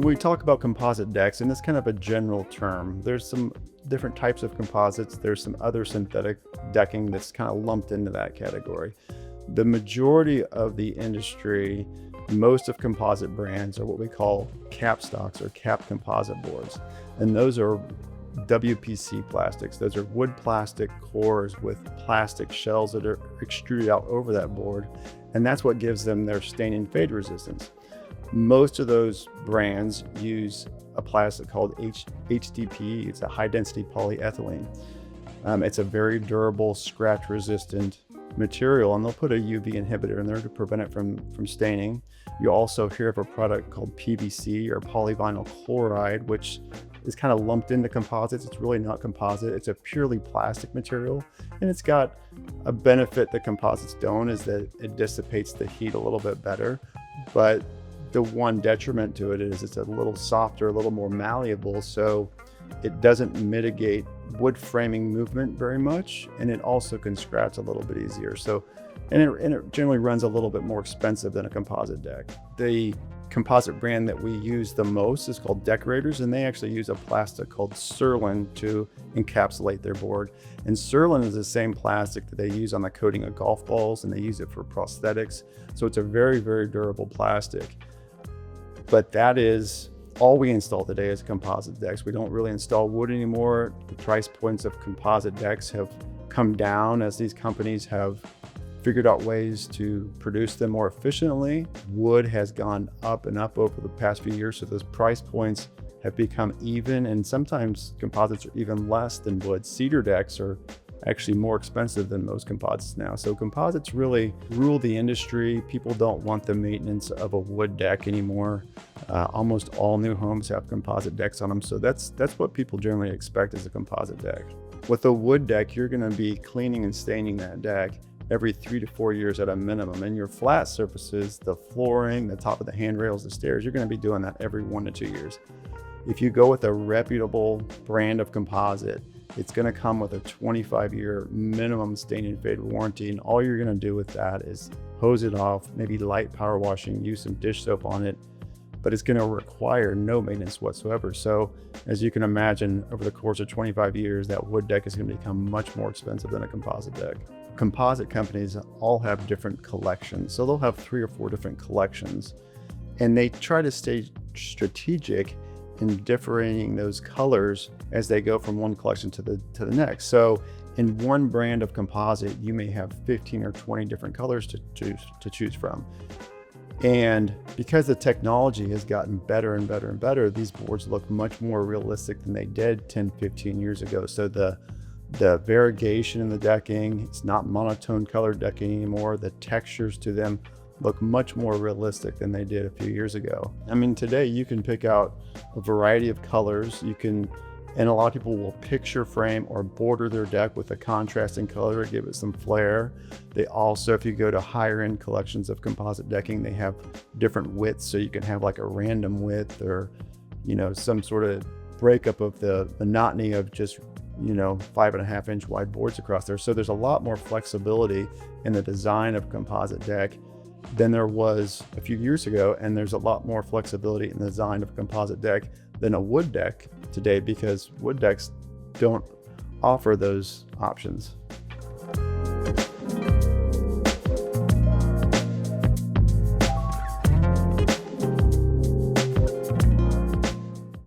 we talk about composite decks, and it's kind of a general term, there's some different types of composites. There's some other synthetic decking that's kind of lumped into that category. The majority of the industry, most of composite brands are what we call cap stocks or cap composite boards. And those are WPC plastics. Those are wood plastic cores with plastic shells that are extruded out over that board. And that's what gives them their stain and fade resistance. Most of those brands use a plastic called HDPE. It's a high density polyethylene. It's a very durable, scratch resistant material, and they'll put a UV inhibitor in there to prevent it from staining. You also hear of a product called PVC or polyvinyl chloride, which is kind of lumped into composites. It's really not composite. It's a purely plastic material, and it's got a benefit that composites don't, is that it dissipates the heat a little bit better. But the one detriment to it is it's a little softer, a little more malleable, so it doesn't mitigate wood framing movement very much, and it also can scratch a little bit easier. So, and it generally runs a little bit more expensive than a composite deck. The composite brand that we use the most is called Deckorators, and they actually use a plastic called Surlyn to encapsulate their board. And Surlyn is the same plastic that they use on the coating of golf balls, and they use it for prosthetics. So it's a very, very durable plastic. But that is all we install today is composite decks. We don't really install wood anymore. The price points of composite decks have come down as these companies have figured out ways to produce them more efficiently. Wood has gone up and up over the past few years, so those price points have become even, and sometimes composites are even less than wood. Cedar decks are actually more expensive than most composites now. So composites really rule the industry. People don't want the maintenance of a wood deck anymore. Almost all new homes have composite decks on them. So that's what people generally expect as a composite deck. With a wood deck, you're gonna be cleaning and staining that deck every 3 to 4 years at a minimum. And your flat surfaces, the flooring, the top of the handrails, the stairs, you're gonna be doing that every 1 to 2 years. If you go with a reputable brand of composite, it's going to come with a 25-year minimum stain and fade warranty, and all you're going to do with that is hose it off, maybe light power washing, use some dish soap on it, but it's going to require no maintenance whatsoever. So as you can imagine, over the course of 25 years, that wood deck is going to become much more expensive than a composite deck. Composite companies all have different collections, so they'll have 3 or 4 different collections, and they try to stay strategic in differentiating those colors as they go from one collection to the next. So in one brand of composite, you may have 15 or 20 different colors to choose from. And because the technology has gotten better and better and better, these boards look much more realistic than they did 10, 15 years ago. So the variegation in the decking, it's not monotone colored decking anymore. The textures to them look much more realistic than they did a few years ago. I mean, today you can pick out a variety of colors. And a lot of people will picture frame or border their deck with a contrasting color to give it some flair. They also, if you go to higher end collections of composite decking, they have different widths. So you can have like a random width or, some sort of breakup of the monotony of just 5.5 inch wide boards across there. So there's a lot more flexibility in the design of a composite deck than there was a few years ago, and there's a lot more flexibility in the design of a composite deck than a wood deck today, because wood decks don't offer those options.